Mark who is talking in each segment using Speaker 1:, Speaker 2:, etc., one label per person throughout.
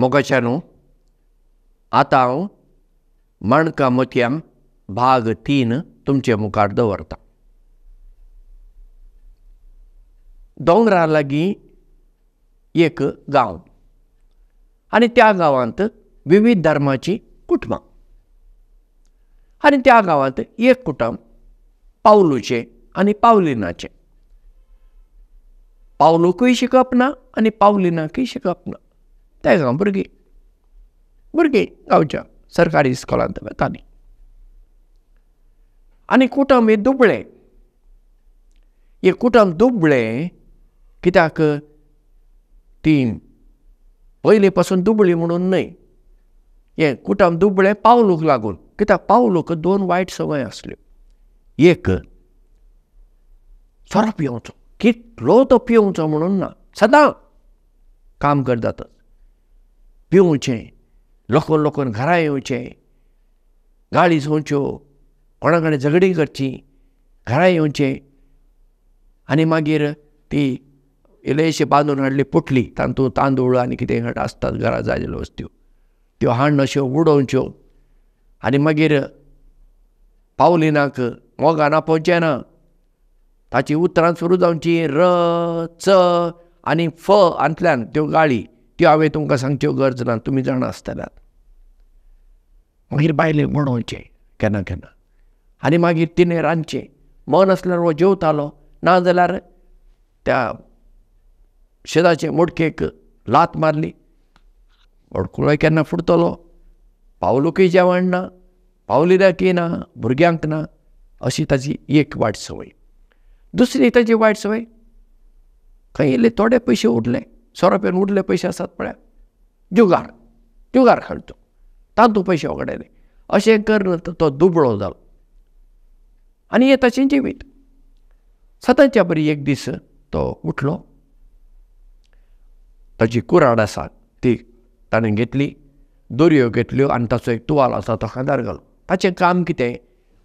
Speaker 1: मोगाच्यानो आतां हांव माणका मोतयां भाग 3 तुमचे मुखार दवरतां. दोंगरा लागीं एक गांव आनी त्या गांवांत विविध धर्माचीं कुटुंबां आनी त्या गांवांत एक कुटुंब पावलूचें आनी पावलिनाचें. पावलूकूय शिकप ना आनी पावलिनाकूय शिकप ना. ते गांव भुरगीं गांवच्या सरकारी इस्कॉलांत वतालीं. आनी कुटुंब हें दुबळें. हें कुटुंब दुबळें कित्याक तीं पयलीं पासून दुबळीं म्हणून न्हय. हें कुटुंब दुबळें पावलूक लागून. कित्याक पावलूक 2 वायट संवय आसल्यो. एक सोरो पिवोवचो, कितलो तो पिवोवचो म्हणून ना, सदां काम करता पिवचें, लोकून घरा येवचें, गाळी सोंच्यो, कोणा कडेन झगडीं करचीं, घरा येवचें आनी मागीर ती इल्लेशें बांदून हाडली पुटली, तातूंत तांदूळ आनी कितें आसतात घरा जाय जाल्यो वस्तू त्यो हाडून अश्यो उडोवच्यो आनी मागीर पावलिनाक मोगान आपोवचें ना. ताची उतरां सुरू जावचीं र, च आनी फ आंतल्यान त्यो गाळी त्यो हांवें तुमकां सांगच्यो गरज ना, तुमी जाणा आसतल्यात. मागीर बायलेक म्हणोवचें केन्ना केन्ना आनी मागीर तिणें रांदचें. मन आसल्यार हो जेवतालो, ना जाल्यार त्या शेजाचे मुडकेक लात मारली, मडकुलोय केन्ना फुडतलो. पावलूकय जेवण ना, पावलिनाकय ना, भुरग्यांक ना. अशी ताची एक वायट संवय. दुसरी ताची वायट संवय, खंय इल्ले थोडे पयशे उरले, सोरो पेन उरले पयशे आसात पळय, जुगार खेळचो, तातूंत पयशे वगडायले. अशें करून तो दुबळो जालो आनी हें ताचें जिवीत. सदांच्या बरी एक दीस तो उठलो, ताची कुराड आसा ती ताणें घेतली, दोरयो घेतल्यो आनी ताचो एक तुवालो आसा तो खांद्यार घालो. ताचें काम कितें,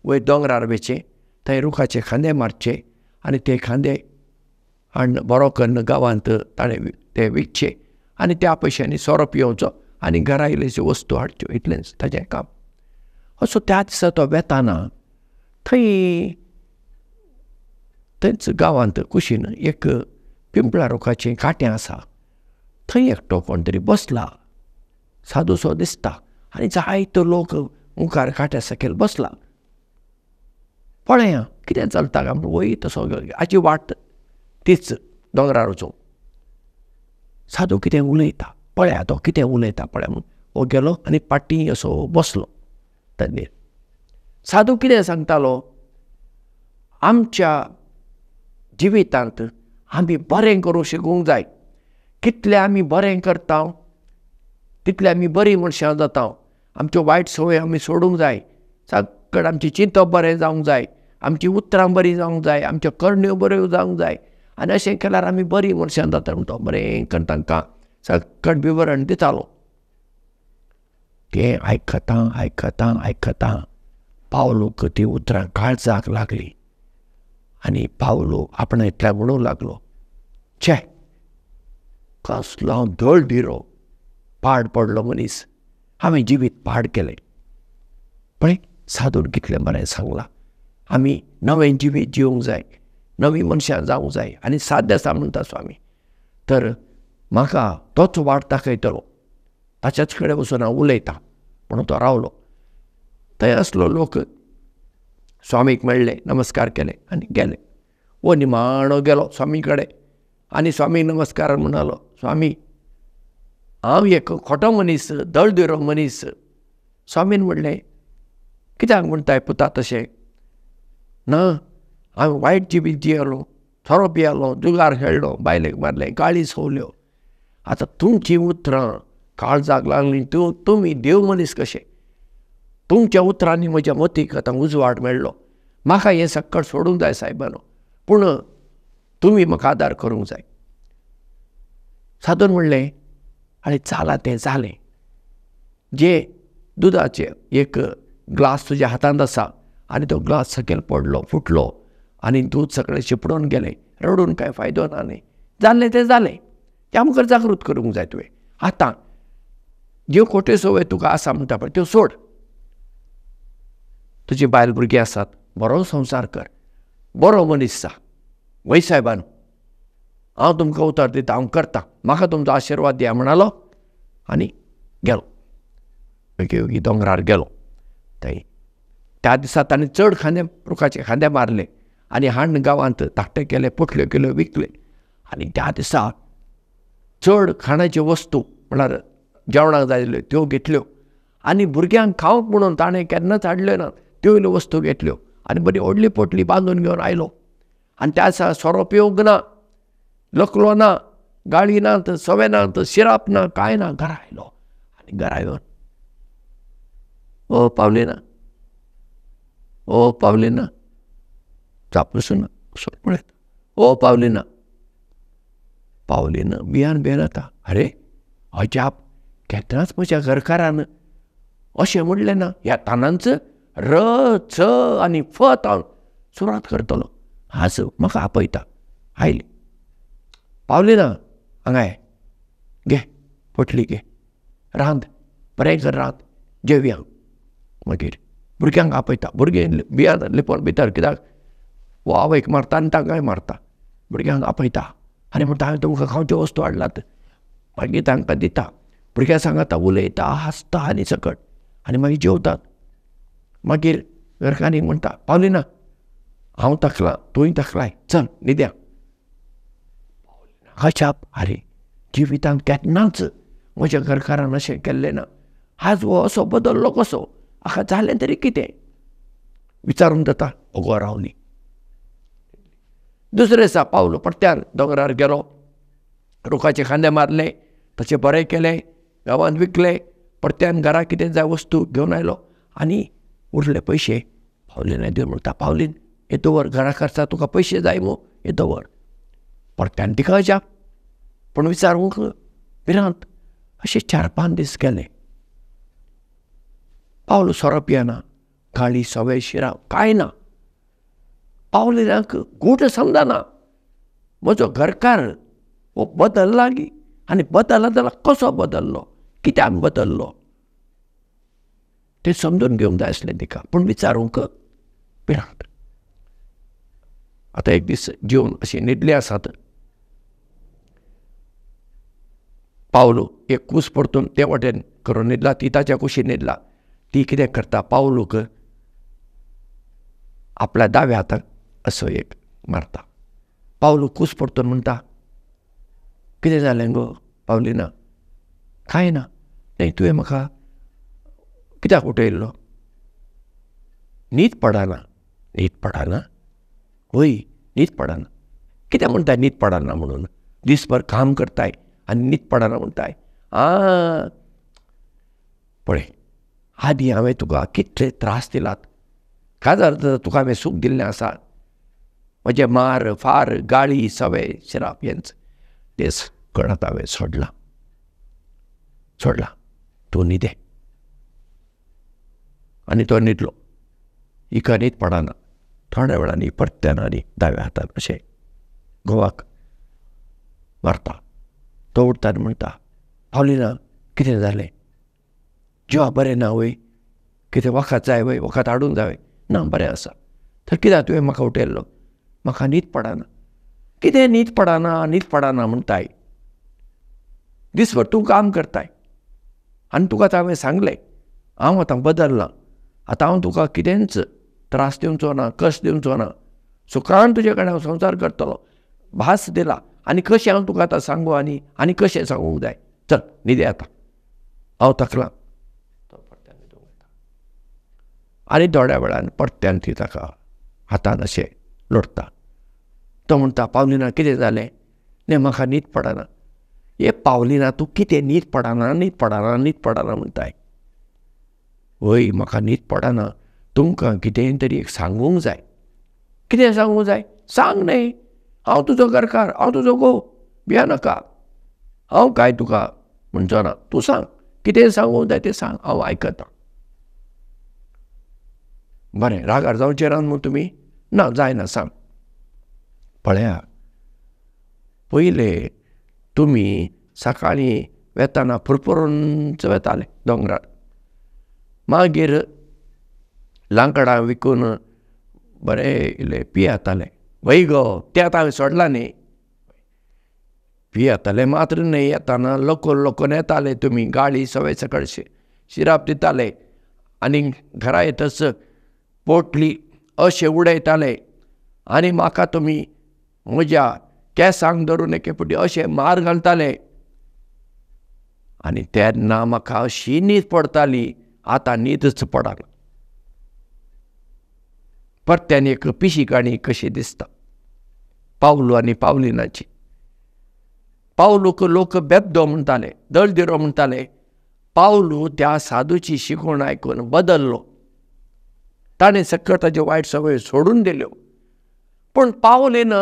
Speaker 1: वयर दोंगरार वयचें, थंय रुखाचे खांदे मारचे आनी ते खांदे हाडून बरो करून गांवांत ताणें ते विकचे आनी त्या पयशांनी सोरो पिवोवचो आनी घरा इल्लेश्यो वस्तू हाडच्यो, इतलेंच ताचें काम. असो त्या दिसा तो वेताना थंयच गांवांत कुशीन एक पिंपळा रुखाचें काटें आसा, थंय एकटो कोण तरी बसला, सादूसो दिसता आनी जायतो लोक मुखार काट्या सकयल बसला. पळया कितें चलता काय म्हणून वयर तसो हाची वाट तीच दोंगरार वचूं. सादू कितें उलयता, पळया तो कितें उलयता पळया म्हणून हो गेलो आनी पाटी असो बसलो तांचेर. सादू कितें सांगतालो, आमच्या जिवितांत आमी बरें करूंक शिकूंक जाय. कितलें आमी बरें करता तितलें आमी बरीं मनशां जाता. आमच्यो वायट संवय आमी सोडूंक जाय. सगळें आमचें चिंतप बरें जावंक जाय, आमचीं उतरां बरीं जावंक जाय, आमच्यो करण्यो बऱ्यो जावंक जाय आनी अशें केल्यार आमी बरीं मनशां जाता म्हूण तो बरें करून तांकां सगळें विवरण दितालो. तें आयकतां पावलूक ती उतरां काळजाक लागली आनी पावलू आपणांतल्यान म्हणूंक लागलो, छे कसलो हांव धडधिरो, पाड पडलो मनीस, हांवें जिवीत पाड केलें. पळय सादून कितलें बरें सांगलां. आमी नवें जिवीत जिवंक जाय, नवीं मनशां जावंक जाय आनी साद्य आसा म्हणटा स्वामी. तर म्हाका तोच वाट दाखयतलो, ताच्याच कडेन वचून हांव उलयतां म्हणून तो रावलो. थंय आसलो लोक स्वामीक मेळ्ळे, नमस्कार केले आनी गेले. वो निमाणो गेलो स्वामी कडेन आनी स्वामीक नमस्कार म्हणलो, स्वामी हांव एक खोटो मनीस, दळदिरो मनीस. स्वामीन म्हणलें, कित्याक म्हणटाय पुता तशें? ना, हांवें वायट जिवीत जियेलो, सोरो पियेलो, जुगार खेळ्ळो, बायलेक मारलें, गाळी सवल्यो. आतां तुमचीं उतरां काळजाक लागलीं, तुमी देव मनीस कशे? तुमच्या उतरांनी म्हज्या मतीक आतां उजवाड मेळ्ळो. म्हाका हें सगळें सोडूंक जाय सायबानो, पूण तुमी म्हाका आदार करूंक जाय. सादून म्हणलें, आनी जालां तें जालें. जे दुदाचे एक ग्लास तुज्या हातांत आसा आनी तो ग्लास सकयल पडलो, फुटलो आनी दूद सगळें शिपडून गेलें. रडून कांय फायदो ना न्ही. जाल्लें तें जालें. ह्या मुखार जागृत करूंक जाय तुवें. आतां ज्यो खोट्यो सवय तुका आसा म्हणटा पळय त्यो सोड. तुजी बायल भुरगीं आसात, बरो संवसार कर, बरो मनीस जा. वय सायबान, हांव तुमकां उतर दितां, हांव करतां, म्हाका तुमचो आशिर्वाद दिया म्हणालो आनी गेलो. ओगी दोंगरार गेलो. थंय त्या दिसा ताणें चड खांदे रुखाचे खांदे मारले आनी हाडून गांवांत धाकटे केले, पोटल्यो केल्यो, विकले. आनी त्या दिसा चड खाणाच्यो वस्तू म्हळ्यार जेवणाक जाय जाल्यो त्यो घेतल्यो आनी भुरग्यांक खावंक म्हणून ताणें केन्नाच हाडल्यो ना त्यो वस्तू घेतल्यो आनी बरी व्हडली पोटली बांदून घेवन आयलो. आनी त्या दिसा सोरो पिवंक ना, लकलो ना, गाळी नात, सवे नात, शिराप ना, कांय ना. घरा आयलो आनी घरा येवन ओ पावलेना, ओ पावलेना, जापसून पळयत, ओ पावलेना. पावलेना भियान येता. अरे अजाप, केन्नाच म्हज्या घरकारान अशें म्हणलें ना. ह्या तानांच र च आनी फ हांव सुरात करतलो. हांस म्हाका आपयता. आयली. पावलेना, हांगा ये, घे पोटली घे, रांद, बरें कर रांद, जेवया. मागीर भुरग्यांक आपयता. भुरगीं भियान लिपोन भितर, कित्याक वो आवयक मारता आनी तांकांय मारता. भुरग्यांक आपयता आनी म्हणटा हांवें तुमकां खावच्यो वस्तू हाडलात. मागीर तांकां दिता. भुरग्यां सांगता, उलयता, हांसता आनी सकट आनी मागीर जेवतात. मागीर घरकान्नीक म्हणटा, पावलेना, हांव तकलां, तूंय तकलाय, चल न्हिद्या. अजाप, अरे जिवितांत केन्नाच म्हज्या घरकारान अशें केल्लें ना. आज हो असो बदल्लो कसो? हाका जालें तरी कितें? विचारून जाता. ओगो रावली. दुसरे दिसा पावलो, परत्यान दोंगरार गेलो, रुखाचे खांदे मारले, तशें बरें केलें, गांवांत विकले, परत्यान घरा कितें जाय वस्तू घेवन आयलो आनी उरले पयशे पावलेना दिवन म्हणटा, पावलीन हे दवर, घरा खर्चा तुका पयशे जाय मू, हे दवर. परत्यान तिका अजाप, पूण विचारूंक भिरांत. अशें 4-5 दीस गेले. पावलो सोरो पियेना, गाळी, सवे, शिराप कांय ना. पावलेनाक गूट समजना. म्हजो घरकार हो बदल्ला गी, आनी बदल्ला जाल्यार कसो बदल्लो, कित्याक बदल्लो तें समजून घेवंक जाय आसलें तिका, पूण विचारूंक भिरांत. आतां एक दीस जेवन अशी न्हिदली आसात. पावलो एक कूस परतून ते वटेन करून न्हिदला. ती ताच्या कुशीन न्हिदला. ती कितें करता, पावलूक आपल्या दाव्या हाताक असो एक मारता. पावलू कूस परतून म्हणटा, कितें जालें गो पावलेना? कांय ना. न्ही, तुवें म्हाका कित्याक उठयल्लो? न्हीद पडना. न्हीद पडना? वय, न्हीद पडना. कित्याक म्हणटाय न्हीद पडना म्हणून? दीसभर काम करताय आनी न्हीद पडना म्हणटाय. पळय, आदीं हांवें तुका कितले त्रास दिलात. काजार तुका हांवें सूख दिल्लें आसा. म्हजे मार, फार, गाळी, सवे, शिराप हेंच तेच कळत हांवें सोडलां. तूं न्हिदे. आनी तो न्हिदलो. हिका न्हीद पडना. थोड्या वेळांनी परत्यान आनी दाव्या हातान अशें घोवाक मारता. तो उठता आनी म्हणटा, पावलेना, कितें जालें? जिवा बरें ना वय? कितें वखद जाय वय? वखद हाडूंक जाय? ना, बरें आसा. तर कित्याक तुवें म्हाका उठयल्लो? म्हाका न्हीद पडना. कितें न्हीद पडना म्हणटाय? दीसभर तूं काम करताय आनी तुका आतां हांवें सांगलें, हांव आतां बदल्लां. आतां हांव तुका कितेंच त्रास दिवचो ना, कश्ट दिवचो ना. सुखान तुजे कडेन हांव संवसार करतलो. भास दिला आनी कशें हांव तुका आतां सांगू आनी कशें सांगूंक जाय? चल न्हिदे आतां, हांव तकलां. तो परत्यान न्हिदूंक वता. आनी थोड्या वेळान परत्यान ती ताका हातान अशें लोटता. तो म्हणटा, पावलेना, कितें जालें? न्ही, म्हाका न्हीद पडना. हे पावलेना, तूं कितें न्हीद पडना म्हणटाय? वय, म्हाका न्हीद पडना. तुमकां कितें तरी एक सांगूंक जाय. कितें सांगूंक जाय? सांग न्ही. हांव तुजो घरकार, हांव तुजो घोव, भियानाका. हांव काय तुका म्हणचो ना. तूं सांग, कितें सांगूंक जाय तें सांग, हांव आयकतां. बरें, रागार जावचें ना न्हू तुमी? ना, जायना, सांग. पळया, पयलें तुमी सकाळीं वेताना फुरफुरूंच वेताले दोंगरार. मागीर लांकडां विकून बरें इल्लें पियेताले. वय गो तें आतां हांवें सोडलां न्ही. पियेताले मात्र न्ही, येताना लोकून येताले तुमी गाळी सवय सकळ शिराप दिताले आनी घरा येतच पोटली अशें उडयताले आनी म्हाका तुमी म्हज्या केंसांक धरून एके फावटी अशें मार घालताले. आनी तेन्ना म्हाका अशी न्हीद पडटाली, आतां न्हीदच पडना. परत्यान एक पिशी काणी कशी दिसता पावलू आनी पावलिनाची. पावलूक लोक बेब्दो म्हणटाले, दळदिरो म्हणटाले. पावलू त्या साधूची शिकवण आयकून बदल्लो. ताणें सकळ ताच्यो वायट संवय सोडून दिल्यो. पूण पावलीन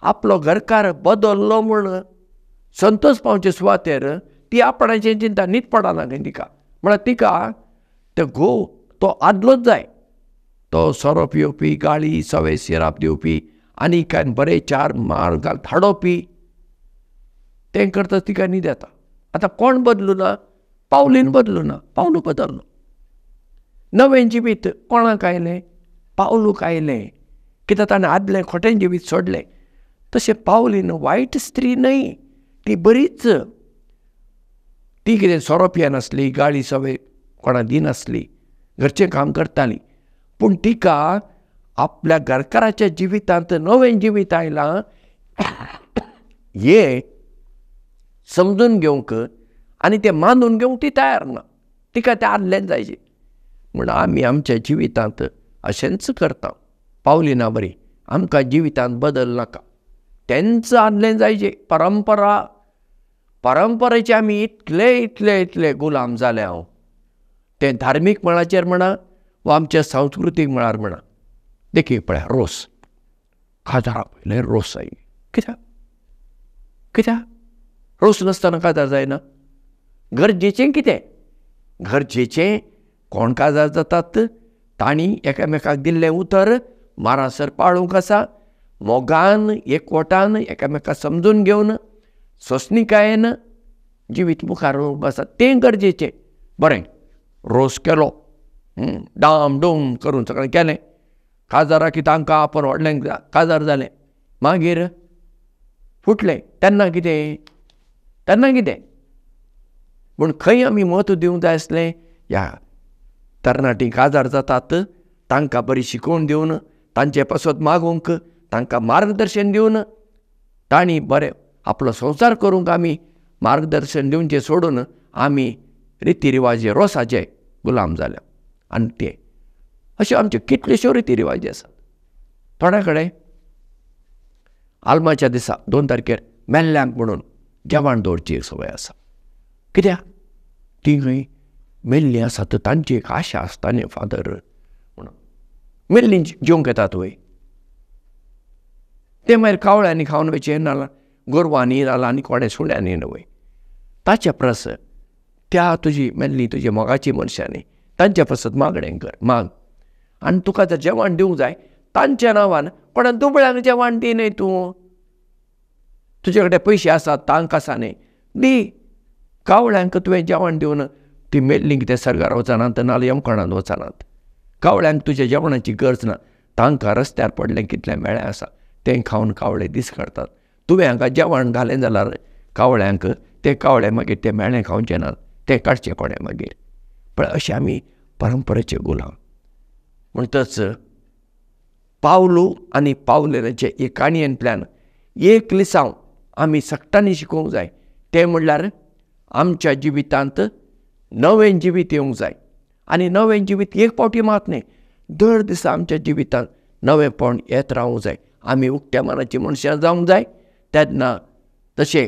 Speaker 1: आपलो घरकार बदल्लो म्हूण संतोश पावचे सुवातेर ती आपणाचें चिंता न्हीद पडना खंय तिका. म्हळ्यार तिका तो घोव तो आदलोच जाय. तो सोरो पिवपी, गाळी सवय शिराप दिवपी आनी काय बरे 4 मार घाल थाडोवपी तें करता तिका न्हीद येता. आतां कोण बदलूं ना? पावलीन बदलूं ना, पावलू बदल्लो. नवें जिवीत कोणाक आयलें? पावलूक आयलें. कित्याक ताणें आदलें खोटें जिवीत सोडलें. तशें पावलीन वायट स्त्री न्हय, ती बरीच. ती कितें सोरो पियनासली, गाळी सवय कोणाक दिनासली, घरचें काम करताली. पूण तिका आपल्या घरकाराच्या जिवितांत नवें जिवीत आयलां हें समजून घेवंक आनी तें मानून घेवंक ती तयार ना. तिका तें आदलेंच जायचें. म्हूण आमी आमच्या जिवितांत अशेंच करता. पावलिना बरी आमकां जिवितांत बदल नाका, तेंच आदलें जायचें. परंपरेचे आमी इतले गुलाम जाले. हांव तें धार्मीक मळाचेर म्हणा वा आमच्या सांस्कृतीक मळार म्हणा. देखीक पळय रोस, काजारां पयलें रोस जाय. कित्याक रोस नासतना काजार जायना? गरजेचें कितें? गरजेचें कोण काजार जातात? तांणी एकामेकाक दिल्लें उतर मारासर पाळूंक आसा. मोगान एकवटान एकामेकाक समजून घेवन सोंसणिकायेन जिवीत मुखार व्हरूंक आसा. तें गरजेचें. बरें, रोस केलो, डाम डूम करून सगळें केलें. काजारां कितें तांकां आपण व्हडलें काजार जालें. मागीर फुटलें. तेन्ना कितें? पूण खंय आमी म्हत्व दिवंक जाय आसलें? ह्या तरणाटीं काजार जातात तांकां बरी शिकवण दिवन, तांचे पासत मागूंक, तांकां मार्गदर्शन दिवन तांणी बरें आपलो संवसार करूंक आमी मार्गदर्शन दिवचें सोडून आमी रिती रिवाज रोसाचे गुलाम जाल्या. आनी ते अश्यो आमच्यो कितल्योश्यो रिती रिवाजी आसात. थोड्या कडेन आल्माच्या दिसा 2 तारखेर मेल्ल्यांक म्हणून जेवण दवरची एक संवय आसा. कित्याक? ती खंय मेल्लीं आसात, तांची एक आशा आसता न्ही फादर म्हणून. मेल्लीं जेवंक येतात वय. ते मागीर कावळ्यांनी खावन वयचें नाल्यार गोरवांनी नाल्यार आनी कोणें सुण्यांनी वय. ताचे परस त्या तुजी मेल्लीं तुजी मोगाची मनशांनी तांच्या पासत मागणें कर, माग. आनी तुका जर जेवण दिवंक जाय तांच्या नांवान कोणा दुबळ्यांक जेवण दी न्हय. तूं तुजे कडेन पयशे आसात, तांकां आसा न्ही, दी. कावळ्यांक तुवें जेवण दिवन ती मेल्लीं कितें सर्गार वचनात नाल्यार यमकोणांत वचनात. कावळ्यांक तुज्या जेवणाची गरज ना. तांकां रस्त्यार पडलें कितलें मेळ्ळें आसा तें खावन कावळे दीस काडटात. तुवें हांकां जेवण घालें जाल्यार कावळ्यांक ते कावळे मागीर तें मेळ्ळें खावचें नात, तें काडचें कोणें मागीर. पण अशें आमी परंपरेचे गुलाम. म्हणटच पावलू आनी पावलेनाचे एक काणयेंतल्यान एक लिसांव आमी सक्तांनी शिकोवंक जाय. तें म्हणल्यार आमच्या जिवितांत नवें जिवीत येवंक जाय. आनी नवें जिवीत एक फावटी मात न्ही, दर दिसा आमच्या जिवितांत नवेंपण येत रावूंक जाय. आमी उक्त्या मनाची मनशां जावंक जाय. तेन्ना तशें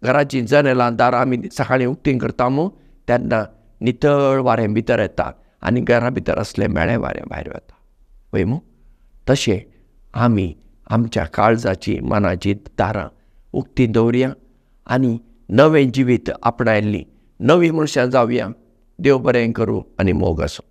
Speaker 1: घराचीं जनेलां दारां आमी सकाळीं उक्तीं करता मूं तेन्ना नितळ वारें भितर येता आनी घरा भितर असलें मेळें वारें भायर वता वय मूं. तशें आमी आमच्या काळजाची मनाची दारां उक्तीं दवरया आनी नवें जिवीत आपणायल्लीं नवीं मनशां जावया. देव बरें करूं आनी मोग आसूं.